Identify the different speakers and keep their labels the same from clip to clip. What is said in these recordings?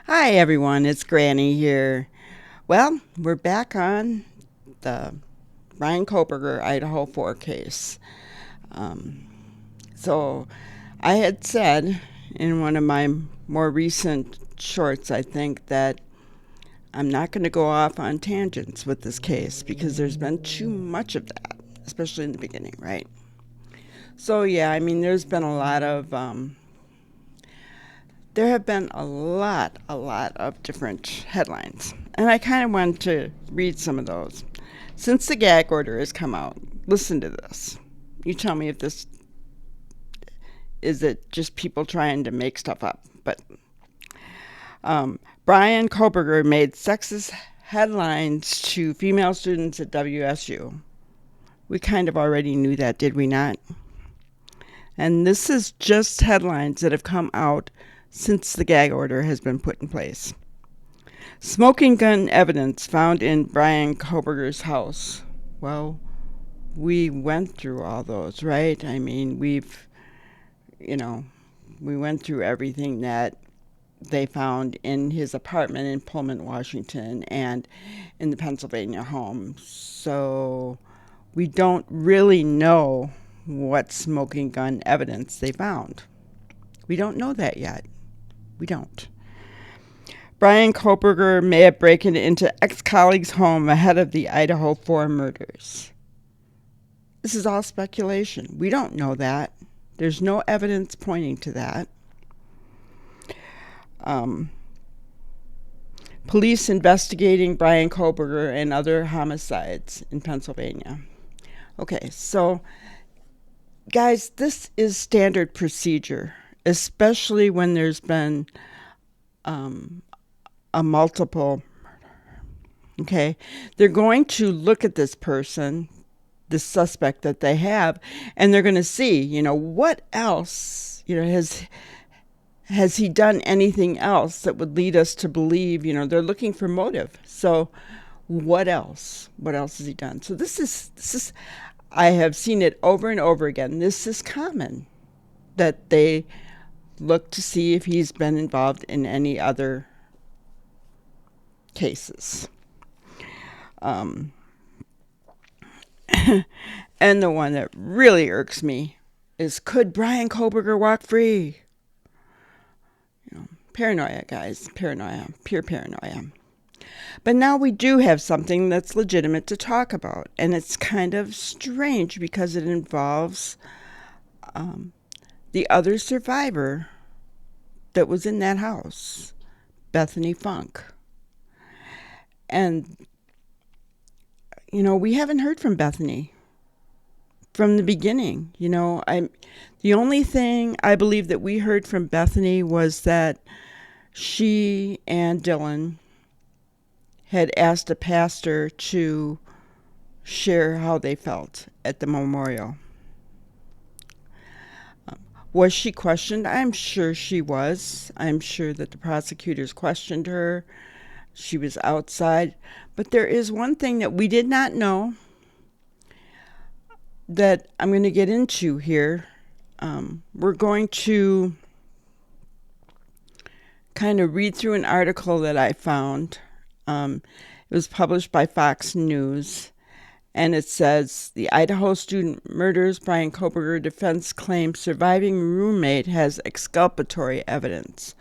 Speaker 1: Hi everyone, it's Granny here. Well, we're back on the Brian Koberger Idaho 4 case. So I had said in one of my more recent shorts, I think, that I'm not going to go off on tangents with this case because there's been too much of that, especially in the beginning, right? So yeah, I mean, there's been a lot of there have been a lot of different headlines, and I kind of wanted to read some of those. Since the gag order has come out, listen to this. You tell me if this is it just people trying to make stuff up. But Brian Koberger made sexist headlines to female students at WSU. We kind of already knew that, did we not? And this is just headlines that have come out since the gag order has been put in place. Smoking gun evidence found in Brian Koberger's house. Well, we went through all those, right? I mean, we went through everything that they found in his apartment in Pullman, Washington, and in the Pennsylvania home. So we don't really know what smoking gun evidence they found. We don't know that yet. We don't. Brian Koberger may have broken into ex-colleague's home ahead of the Idaho 4 murders. This is all speculation. We don't know that. There's no evidence pointing to that. Police investigating Brian Koberger and other homicides in Pennsylvania. Okay, so guys, this is standard procedure, especially when there's been a multiple murder. Okay, they're going to look at this person, the suspect that they have, and they're going to see, what else, has he done anything else that would lead us to believe, they're looking for motive. So what else? What else has he done? So this is, I have seen it over and over again. This is common, that they look to see if he's been involved in any other cases. And the one that really irks me is, could Brian Koberger walk free? Paranoia, guys. Paranoia. Pure paranoia. But now we do have something that's legitimate to talk about. And it's kind of strange because it involves the other survivor that was in that house, Bethany Funk. And, we haven't heard from Bethany from the beginning. The only thing I believe that we heard from Bethany was that she and Dylan had asked a pastor to share how they felt at the memorial. Was she questioned? I'm sure she was. I'm sure that the prosecutors questioned her. She was outside. But there is one thing that we did not know that I'm going to get into here. We're going to kind of read through an article that I found. It was published by Fox News, and it says, the Idaho student murders Brian Koberger defense claims surviving roommate has exculpatory evidence.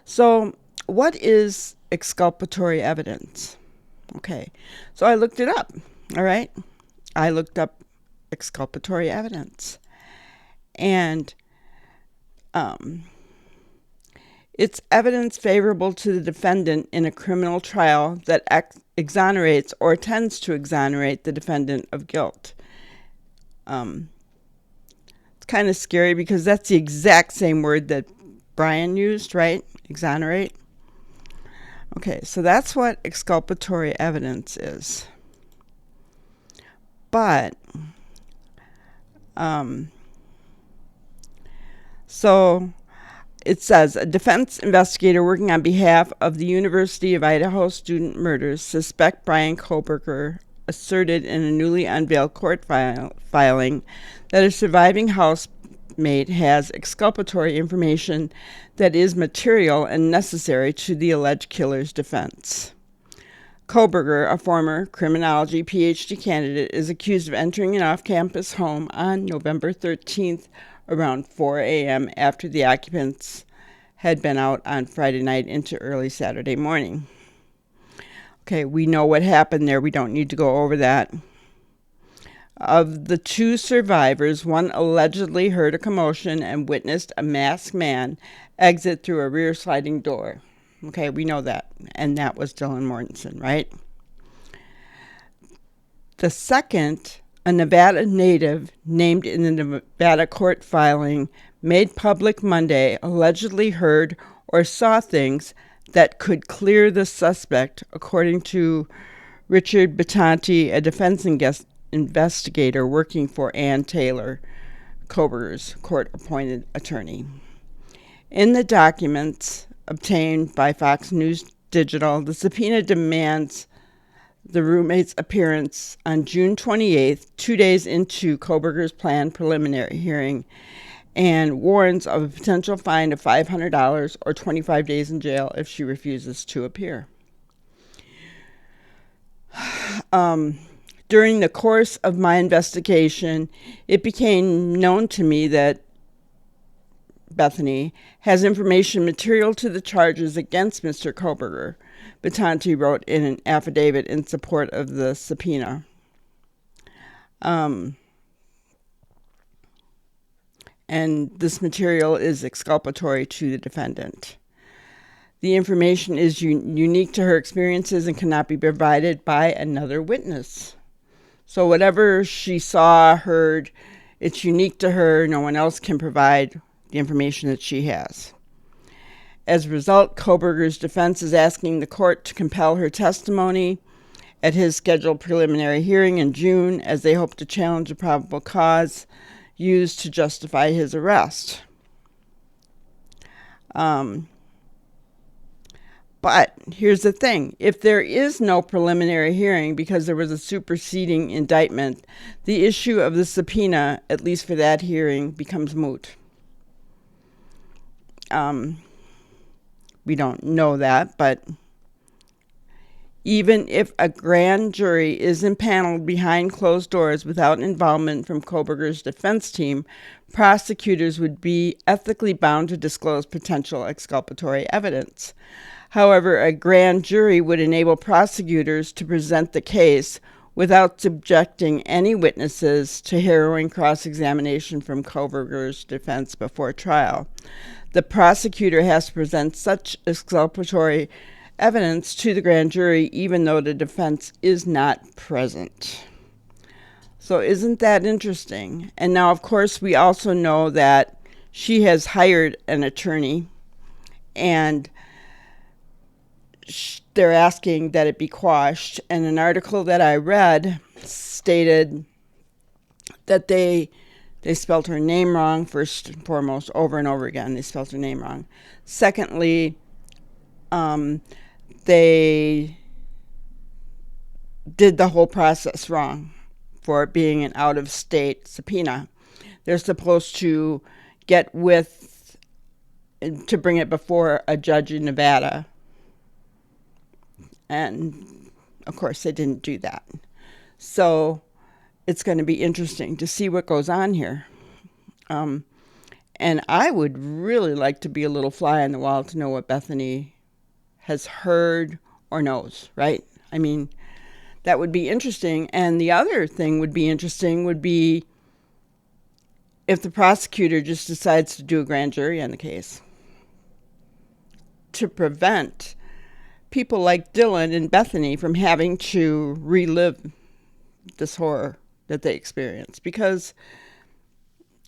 Speaker 1: So what is exculpatory evidence? Okay, so I looked it up, all right? I looked up exculpatory evidence. And it's evidence favorable to the defendant in a criminal trial that exonerates or tends to exonerate the defendant of guilt. It's kind of scary because that's the exact same word that Brian used, right? Exonerate. Okay, so that's what exculpatory evidence is. But, so it says a defense investigator working on behalf of the University of Idaho student murders suspect Brian Koberger asserted in a newly unveiled court filing that a surviving housemate has exculpatory information that is material and necessary to the alleged killer's defense. Koberger, a former criminology PhD candidate, is accused of entering an off-campus home on November 13th around 4 a.m. after the occupants had been out on Friday night into early Saturday morning. Okay, we know what happened there. We don't need to go over that. Of the two survivors, one allegedly heard a commotion and witnessed a masked man exit through a rear sliding door. Okay, we know that. And that was Dylan Mortensen, right? The second, a Nevada native named in the Nevada court filing, made public Monday, allegedly heard or saw things that could clear the suspect, according to Richard Bethany, a defense investigator working for Ann Taylor, Koberger's court-appointed attorney. In the documents obtained by Fox News Digital, the subpoena demands the roommate's appearance on June 28th, 2 days into Koberger's planned preliminary hearing, and warns of a potential fine of $500 or 25 days in jail if she refuses to appear. During the course of my investigation, it became known to me that Bethany has information material to the charges against Mr. Koberger, Bethany wrote in an affidavit in support of the subpoena. And this material is exculpatory to the defendant. The information is unique to her experiences and cannot be provided by another witness. So whatever she saw, heard, it's unique to her. No one else can provide the information that she has. As a result, Koberger's defense is asking the court to compel her testimony at his scheduled preliminary hearing in June, as they hope to challenge the probable cause used to justify his arrest. But here's the thing. If there is no preliminary hearing because there was a superseding indictment, the issue of the subpoena, at least for that hearing, becomes moot. We don't know that, but even if a grand jury is impaneled behind closed doors without involvement from Koberger's defense team, prosecutors would be ethically bound to disclose potential exculpatory evidence. However, a grand jury would enable prosecutors to present the case without subjecting any witnesses to harrowing cross-examination from Koberger's defense before trial. The prosecutor has to present such exculpatory evidence to the grand jury even though the defense is not present. So isn't that interesting? And now, of course, we also know that she has hired an attorney, and they're asking that it be quashed. And an article that I read stated that they spelled her name wrong, first and foremost, over and over again. They spelled her name wrong. Secondly, they did the whole process wrong for it being an out-of-state subpoena. They're supposed to get with, to bring it before a judge in Nevada. And, of course, they didn't do that. So it's going to be interesting to see what goes on here. And I would really like to be a little fly on the wall to know what Bethany has heard or knows, right? I mean, that would be interesting. And the other thing would be interesting would be if the prosecutor just decides to do a grand jury on the case to prevent people like Dylan and Bethany from having to relive this horror that they experienced. Because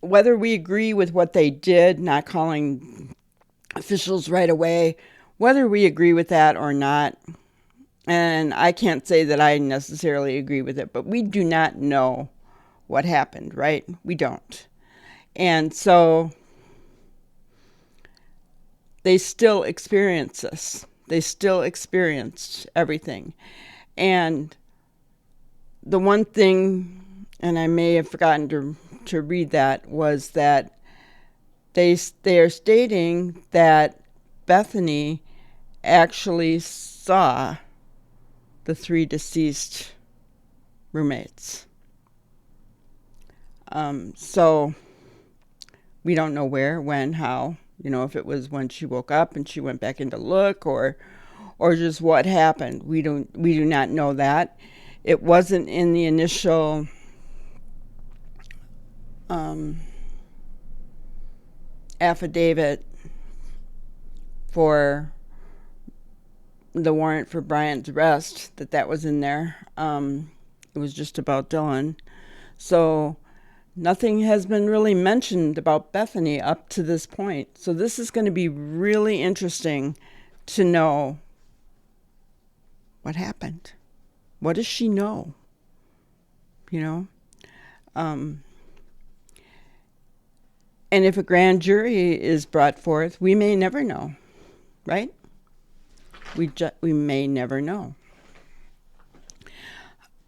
Speaker 1: whether we agree with what they did, not calling officials right away, whether we agree with that or not. And I can't say that I necessarily agree with it, but we do not know what happened, right? We don't. And so they still experience this. They still experienced everything. And the one thing, and I may have forgotten to read that, was that they are stating that Bethany actually saw the 3 deceased roommates. So we don't know where, when, how, if it was when she woke up and she went back in to look, or just what happened. We do not know that. It wasn't in the initial affidavit for the warrant for Bryant's arrest that was in there. It was just about Dylan. So nothing has been really mentioned about Bethany up to this point. So this is going to be really interesting to know what happened. What does she know? And if a grand jury is brought forth, we may never know, right? We may never know.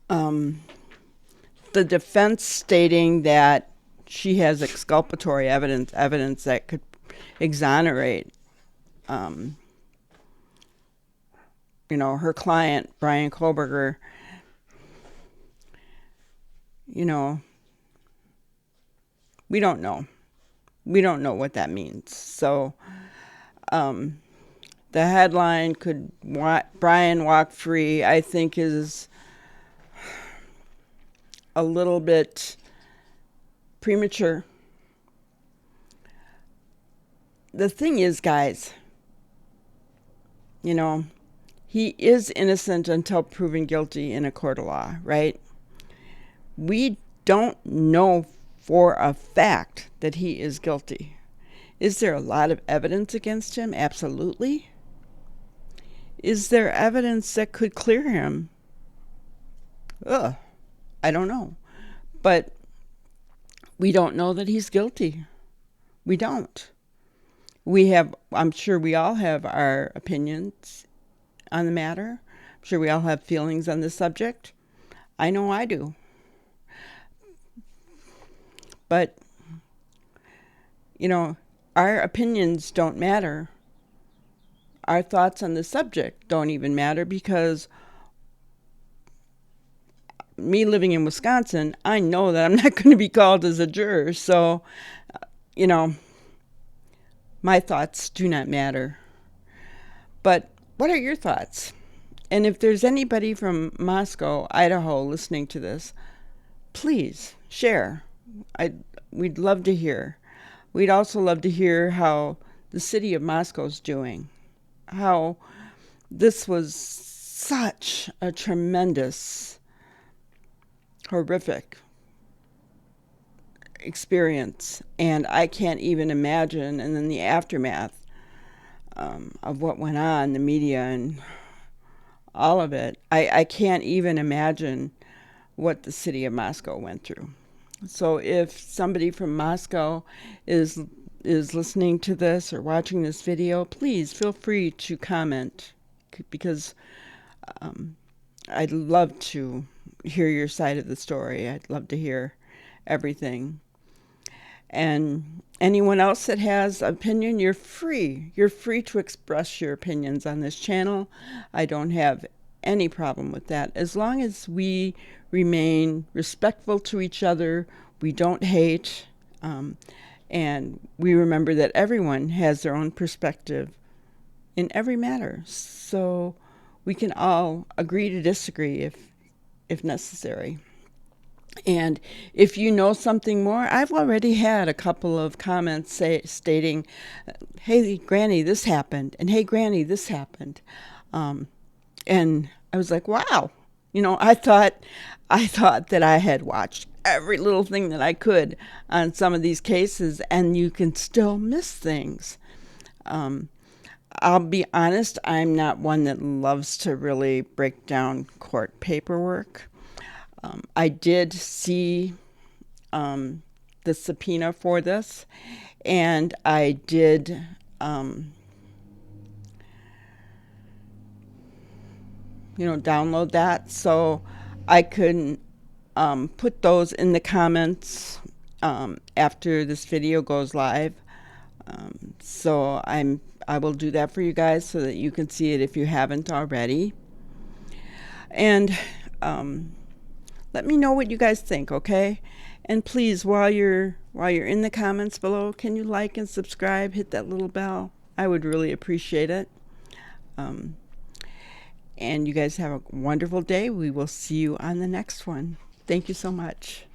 Speaker 1: The defense stating that she has exculpatory evidence that could exonerate, her client, Brian Koberger. We don't know. We don't know what that means. So the headline, "Could Brian walk free?" I think is a little bit premature. The thing is, guys, he is innocent until proven guilty in a court of law, right? We don't know for a fact that he is guilty. Is there a lot of evidence against him? Absolutely. Is there evidence that could clear him? I don't know. But we don't know that he's guilty. We don't. I'm sure we all have our opinions on the matter. I'm sure we all have feelings on this subject. I know I do. But, our opinions don't matter. Our thoughts on the subject don't even matter, because me living in Wisconsin, I know that I'm not going to be called as a juror. So, my thoughts do not matter. But what are your thoughts? And if there's anybody from Moscow, Idaho, listening to this, please share. We'd love to hear. We'd also love to hear how the city of Moscow's doing. How this was such a tremendous, horrific experience. And I can't even imagine, and then the aftermath of what went on, the media and all of it. I can't even imagine what the city of Moscow went through. So if somebody from Moscow is listening to this or watching this video, please feel free to comment, because I'd love to hear your side of the story. I'd love to hear everything. And anyone else that has opinion, you're free. You're free to express your opinions on this channel. I don't have any problem with that, as long as we remain respectful to each other, we don't hate, and we remember that everyone has their own perspective in every matter. So we can all agree to disagree if necessary. And if you know something more, I've already had a couple of comments stating, "Hey, Granny, this happened," and "Hey, Granny, this happened." And I was like, wow. I thought that I had watched every little thing that I could on some of these cases, and you can still miss things. I'll be honest, I'm not one that loves to really break down court paperwork. I did see the subpoena for this, and I did download that so I could put those in the comments after this video goes live. So I will do that for you guys so that you can see it if you haven't already. And let me know what you guys think, okay? And please, while you're in the comments below, can you like and subscribe? Hit that little bell. I would really appreciate it. And you guys have a wonderful day. We will see you on the next one. Thank you so much.